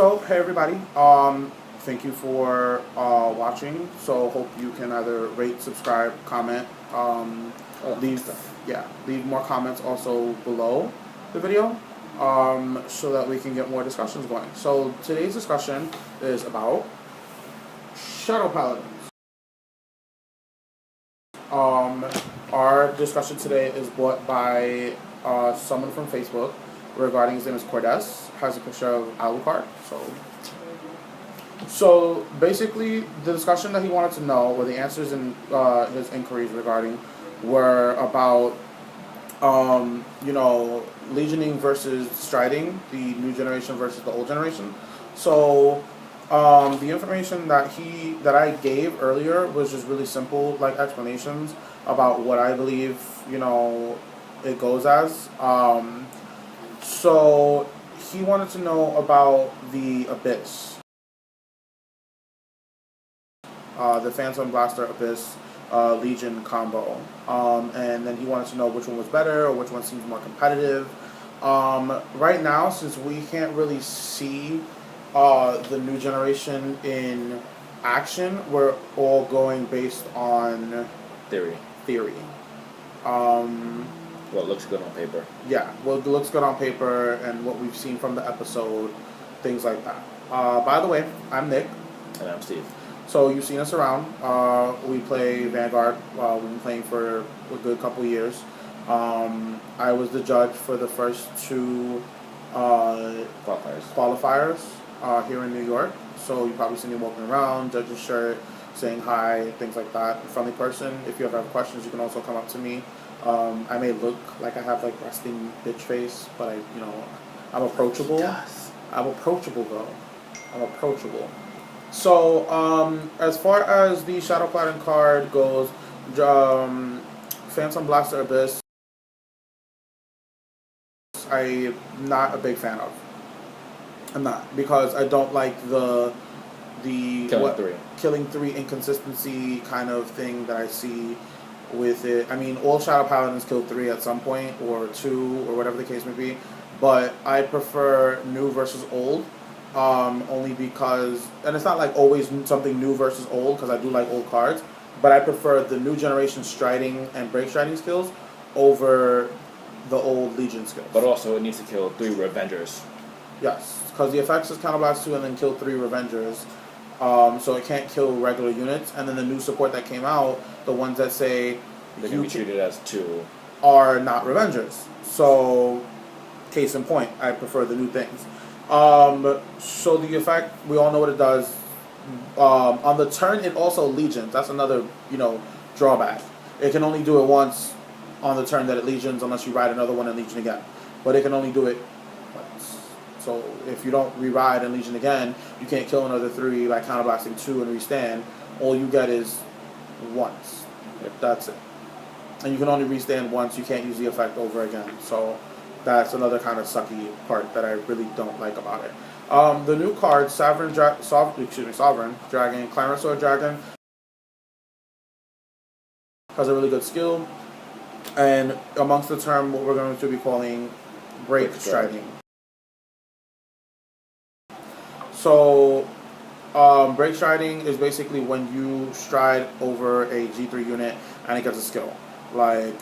So, hey everybody. Thank you for watching. So, hope you can either rate, subscribe, comment, leave leave more comments also below the video, so that we can get more discussions going. So, today's discussion is about Shadow Paladins. Our discussion today is brought by someone from Facebook regarding his name is Cordes. Has a picture of Alucard. So basically, the discussion that he wanted to know, or the answers in his inquiries regarding, were about legioning versus striding, the new generation versus the old generation. So the information that I gave earlier was just really simple, like explanations about what I believe it goes as. So he wanted to know about the Abyss, the Phantom Blaster Abyss Legion combo, and then he wanted to know which one was better or which one seems more competitive. Right now, since we can't really see the new generation in action, we're all going based on theory. What looks good on paper. Yeah, what looks good on paper and what we've seen from the episode, things like that. By the way, I'm Nick. And I'm Steve. So you've seen us around. We play Vanguard. We've been playing for a good couple years. I was the judge for the first two qualifiers here in New York. So you probably see me walking around, judge's shirt, saying hi, things like that. Friendly person. If you ever have questions, you can also come up to me. I may look like I have like resting bitch face, but I'm approachable. Yes. I'm approachable though. I'm approachable. So as far as the Shadow Paladin card goes, Phantom Blaster Abyss, I'm not a big fan of. I'm not, because I don't like the killing three inconsistency kind of thing that I see with it. I mean, all Shadow Paladins kill 3 at some point, or 2, or whatever the case may be. But I prefer new versus old, only because, and it's not like always something new versus old, because I do like old cards, but I prefer the new generation striding and break striding skills over the old Legion skills. But also, it needs to kill 3 Revengers. Yes, because the effects is Counterblast 2 and then kill 3 Revengers. So it can't kill regular units, and then the new support that came out, the ones that say they can be treated as 2, are not Revengers. So, case in point, I prefer the new things. So the effect, we all know what it does. On the turn, it also legions. That's another drawback. It can only do it once on the turn that it legions, unless you ride another one and legion again. But it can only do it once. So if you don't re-ride and legion again, you can't kill another 3 by counterblasting 2 and restand. All you get is once. That's it. And you can only restand once. You can't use the effect over again. So that's another kind of sucky part that I really don't like about it. The new card, Sovereign Dragon, Clamorsword Dragon, has a really good skill. And amongst the term, what we're going to be calling break striding. So, break striding is basically when you stride over a G3 unit and it gets a skill. Like,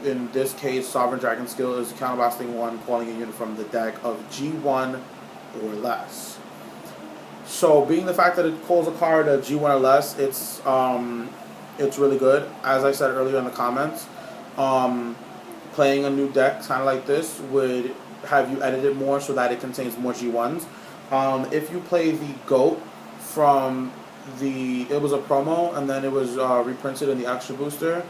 in this case, Sovereign Dragon skill is counterblasting 1, calling a unit from the deck of G1 or less. So, being the fact that it calls a card a G1 or less, it's really good. As I said earlier in the comments, playing a new deck kind of like this would have you edit it more so that it contains more G1s. If you play the GOAT from it was a promo and then it was reprinted in the extra booster.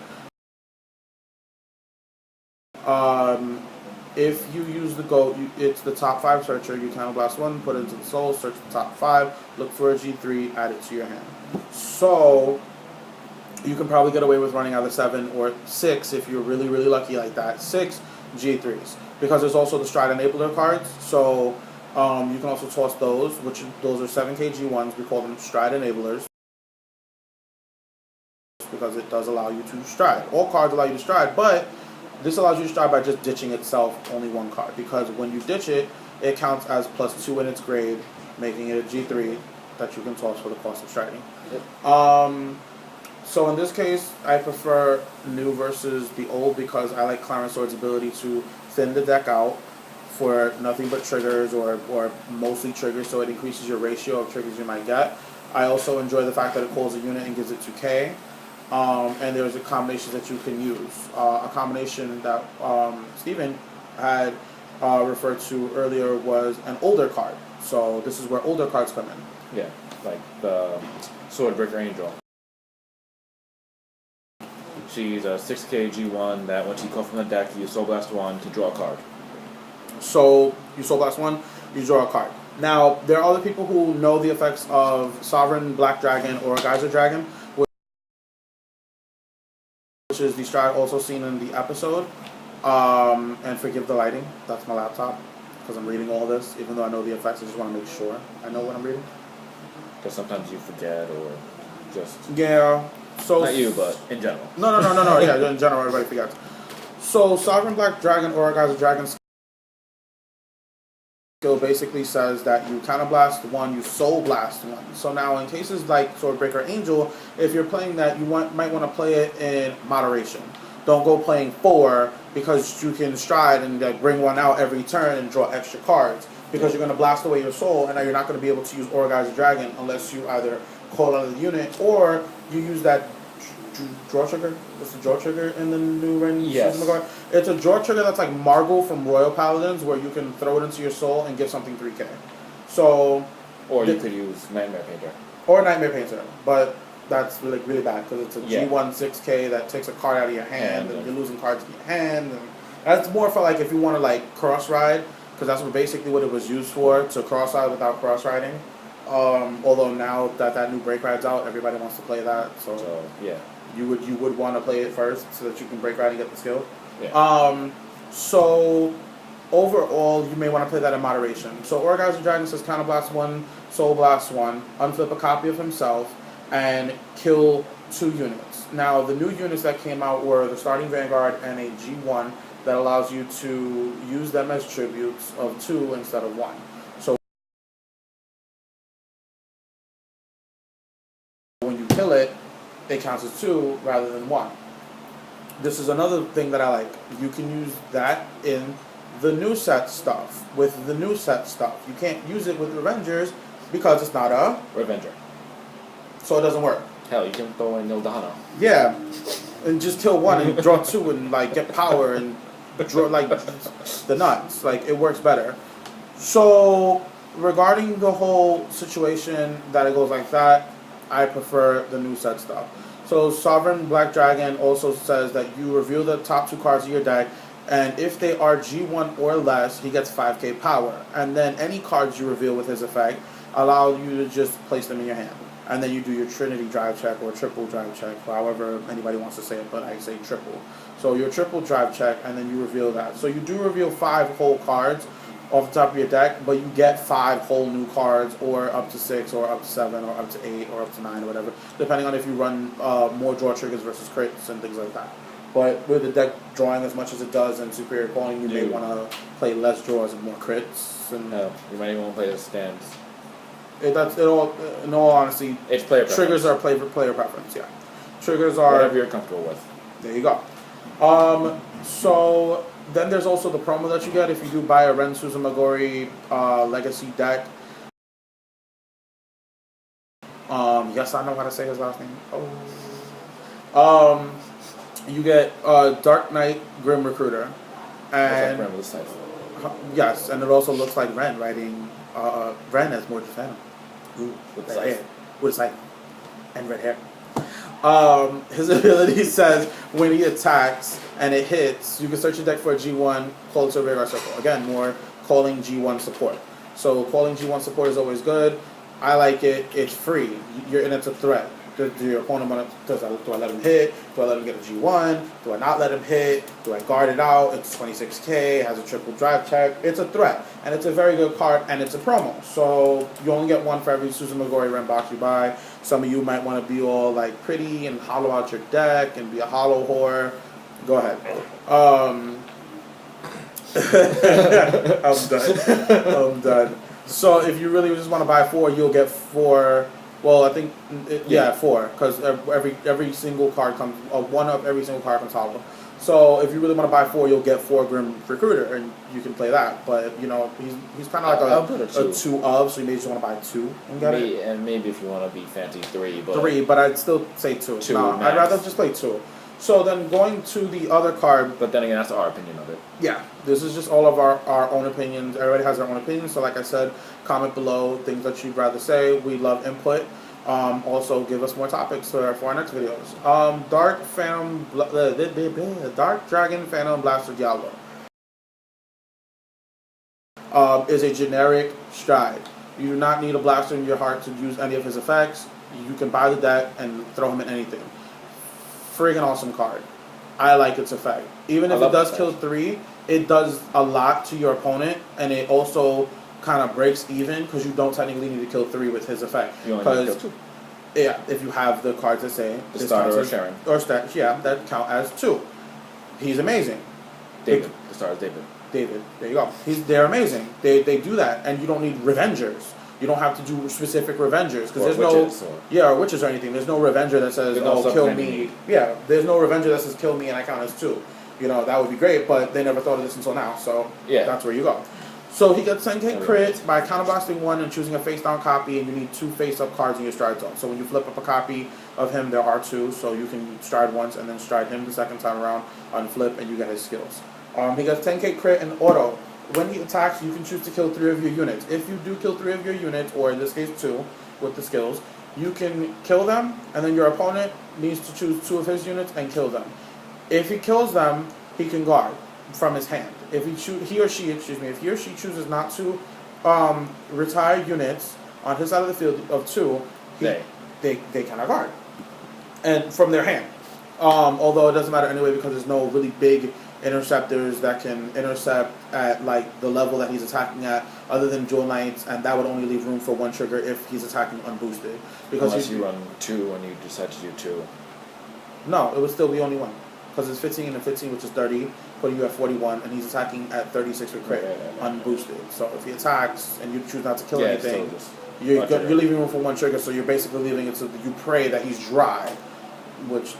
If you use the GOAT, it's the top 5 searcher. You counterblast 1, put it into the soul, search the top 5, look for a G3, add it to your hand. So you can probably get away with running either 7 or 6 if you're really, really lucky like that. 6 G3s. Because there's also the Stride Enabler cards. So you can also toss those, those are 7k G1s. We call them Stride Enablers, because it does allow you to stride. All cards allow you to stride, but this allows you to stride by just ditching itself only 1 card. Because when you ditch it, it counts as +2 in its grade, making it a G3 that you can toss for the cost of striding. Yep. So in this case, I prefer new versus the old because I like Clarence Sword's ability to thin the deck out for nothing but triggers or mostly triggers, so it increases your ratio of triggers you might get. I also enjoy the fact that it calls a unit and gives it 2K. And there's a combination that you can use. A combination that Steven had referred to earlier was an older card. So this is where older cards come in. Yeah, like the Swordbreaker Angel. She's a 6K G1 that once you call from the deck, you Soul Blast 1 to draw a card. So you Soul Blast 1, you draw a card. Now, there are other people who know the effects of Sovereign Black Dragon or Geyser Dragon, which is the strat also seen in the episode. And forgive the lighting, that's my laptop, because I'm reading all this. Even though I know the effects, I just want to make sure I know what I'm reading. Because sometimes you forget or just... Yeah. So not you, but in general. No. Yeah, in general, everybody forgets. So Sovereign Black Dragon or Geyser Dragon skill basically says that you Counter Blast 1, you Soul Blast 1. So now in cases like Swordbreaker Angel, if you're playing that, you might want to play it in moderation. Don't go playing 4 because you can stride and like bring one out every turn and draw extra cards. Because you're going to blast away your soul, and now you're not going to be able to use Aura Geyser Dragon unless you either call out of the unit or you use that draw trigger. What's the draw trigger in the new Ren? Yes. It's a draw trigger that's like Margot from Royal Paladins, where you can throw it into your soul and give something 3K. So, or you could use Nightmare Painter. Or Nightmare Painter, but that's really bad because it's a G1 6K that takes a card out of your hand and you're losing cards in your hand. And that's more for like if you want to like cross ride, because that's basically what it was used for, to cross ride without cross riding. Although now that new break ride's out, everybody wants to play that. So yeah, you would want to play it first so that you can break ride and get the skill. Yeah. So overall, you may want to play that in moderation. So Aura Geyser Dragon says Counter Blast 1, Soul Blast 1, unflip a copy of himself, and kill 2 units. Now the new units that came out were the starting Vanguard and a G1 that allows you to use them as tributes of 2 instead of 1. So when you kill it, it counts as 2 rather than 1. This is another thing that I like. You can use that in the new set stuff. With the new set stuff, you can't use it with Revengers because it's not a Revenger. So it doesn't work. Hell, you can throw in Nildahana. Yeah, and just kill 1 and draw 2 and like get power and draw like the nuts. Like it works better. So regarding the whole situation that it goes like that, I prefer the new set stuff. So Sovereign Black Dragon also says that you reveal the top 2 cards of your deck, and if they are G1 or less, he gets 5k power. And then any cards you reveal with his effect allow you to just place them in your hand. And then you do your Trinity drive check or triple drive check, however anybody wants to say it, but I say triple. So your triple drive check, and then you reveal that. So you do reveal 5 whole cards off the top of your deck, but you get 5 whole new cards, or up to 6, or up to 7, or up to 8, or up to 9, or whatever, depending on if you run more draw triggers versus crits and things like that. But with the deck drawing as much as it does and superior calling, you may want to play less draws and more crits. And you might even want to play the stands. In all honesty, it's player triggers are player preference. Yeah, triggers are whatever you're comfortable with. There you go. So then there's also the promo that you get if you do buy a Ren Suzumagori Legacy deck. Yes, I know how to say his last name. Oh. You get Dark Knight Grim Recruiter, and Ren with a scythe. Yes, and it also looks like Ren riding Ren as Mortis Phantom. With red hair. With scythe. And red hair. His ability says when he attacks and it hits, you can search your deck for a G1, call it to a Vanguard circle. Again, more calling G1 support. So calling G1 support is always good. I like it. It's free. And it's a threat. Do your opponent do I let him hit? Do I let him get a G1? Do I not let him hit? Do I guard it out? It's 26k, it has a triple drive check. It's a threat, and it's a very good card, and it's a promo. So you only get 1 for every Suzumagori Ren box you buy. Some of you might want to be all like pretty and hollow out your deck and be a hollow whore. Go ahead. I'm done. I'm done. So if you really just want to buy 4, you'll get 4. Well, I think 4, because every single card comes, one of every single card comes hollow. So if you really want to buy 4, you'll get 4 Grim Recruiter, and you can play that. But you know, he's kind of like a 2 of, so you may just want to buy 2 and get it. And maybe if you want to be fancy 3, but 3, but I'd still say 2. 2. No, I'd rather just play 2. So then going to the other card. But then again, that's our opinion of it. Yeah, this is just all of our own opinions. Everybody has their own opinions. So like I said, comment below things that you'd rather say. We love input. Also, give us more topics for our next videos. Dark Dragon Phantom Blaster Diablo is a generic stride. You do not need a blaster in your heart to use any of his effects. You can buy the deck and throw him in anything. Friggin' awesome card. I like its effect. Even if it does kill 3, it does a lot to your opponent, and it also kind of breaks even because you don't technically need to kill 3 with his effect. You only need to kill 2. Yeah, if you have the cards that say the starter or Sharon. Yeah, that count as 2. He's amazing. David. The starter is David. David. There you go. They're amazing. They do that, and you don't need Revengers. You don't have to do specific Revengers because there's or witches or anything. There's no Revenger that says, kill me. Yeah, there's no Revenger that says kill me and I count as 2. You know, that would be great, but they never thought of this until now. So yeah, that's where you go. So he gets 10k crit by counterblasting 1 and choosing a face-down copy, and you need 2 face-up cards in your stride zone. So when you flip up a copy of him, there are 2, so you can stride once and then stride him the second time around, unflip, and you get his skills. He gets 10k crit and auto. When he attacks, you can choose to kill 3 of your units. If you do kill 3 of your units, or in this case 2, with the skills, you can kill them, and then your opponent needs to choose 2 of his units and kill them. If he kills them, he can guard from his hand. If he or she chooses not to retire units on his side of the field of 2, they cannot guard, and from their hand. Although it doesn't matter anyway because there's no really big interceptors that can intercept at like the level that he's attacking at, other than Jewel Knights, and that would only leave room for 1 trigger if he's attacking unboosted. Because unless you run 2 when you decide to do 2. No, it would still be only 1. Because it's 15 and 15, which is 30, putting you at 41, and he's attacking at 36 with crit, unboosted. So if he attacks and you choose not to kill anything, you're leaving room for 1 trigger, so you're basically leaving it so that you pray that he's dry, which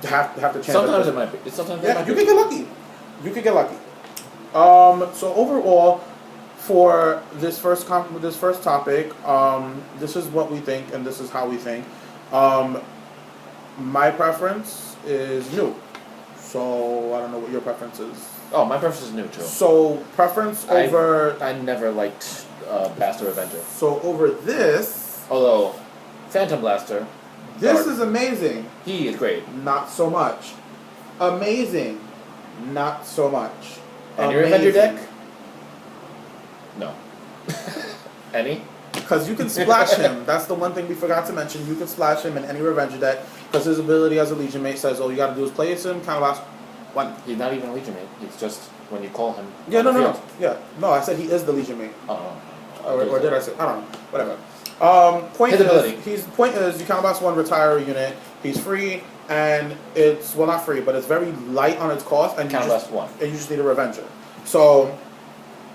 have to change. Sometimes it might be. Sometimes it might you can get lucky. You could get lucky. So overall, for this first topic, this is what we think, and this is how we think. My preference is new. So I don't know what your preference is. Oh, my preference is new too. So preference over. I never liked Blaster Avenger. So over this. Although, Phantom Blaster. This is amazing. He is great. Not so much. Amazing. Not so much. And your Avenger deck? No. Any? Because you can splash him. That's the one thing we forgot to mention. You can splash him in any Revenger deck because his ability as a Legion Mate says, all you got to do is place him, counterblast 1. He's not even a Legion Mate. It's just when you call him. Yeah, no. Yeah. No, I said he is the Legion Mate. Or did I say? I don't know. Whatever. Point is you counterblast 1, retire a unit. He's free, and it's, well, not free, but it's very light on its cost. And counterblast 1. And you just need a Revenger. So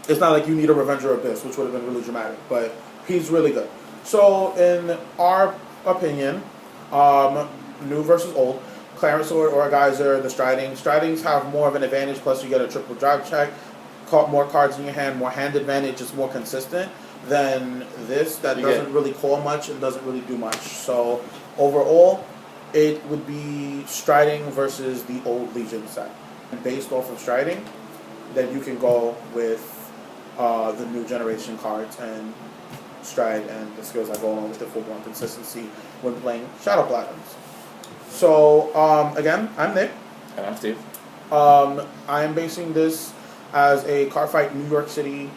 it's not like you need a Revenger Abyss, which would have been really dramatic, but he's really good. So in our opinion, new versus old, Clarence or a Geyser, the Stridings have more of an advantage, plus you get a triple drive check, more cards in your hand, more hand advantage, it's more consistent than this that doesn't really call much and doesn't really do much. So overall, it would be Striding versus the old Legion set. And based off of Striding, then you can go with the new generation cards and stride and the skills that go along with it for more consistency when playing Shadow Platinums. So again, I'm Nick. And I'm Steve. I am basing this as a Cardfight New York City,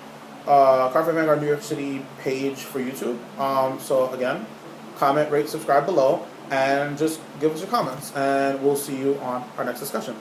Cardfight Vanguard New York City page for YouTube. So again, comment, rate, subscribe below, and just give us your comments, and we'll see you on our next discussion.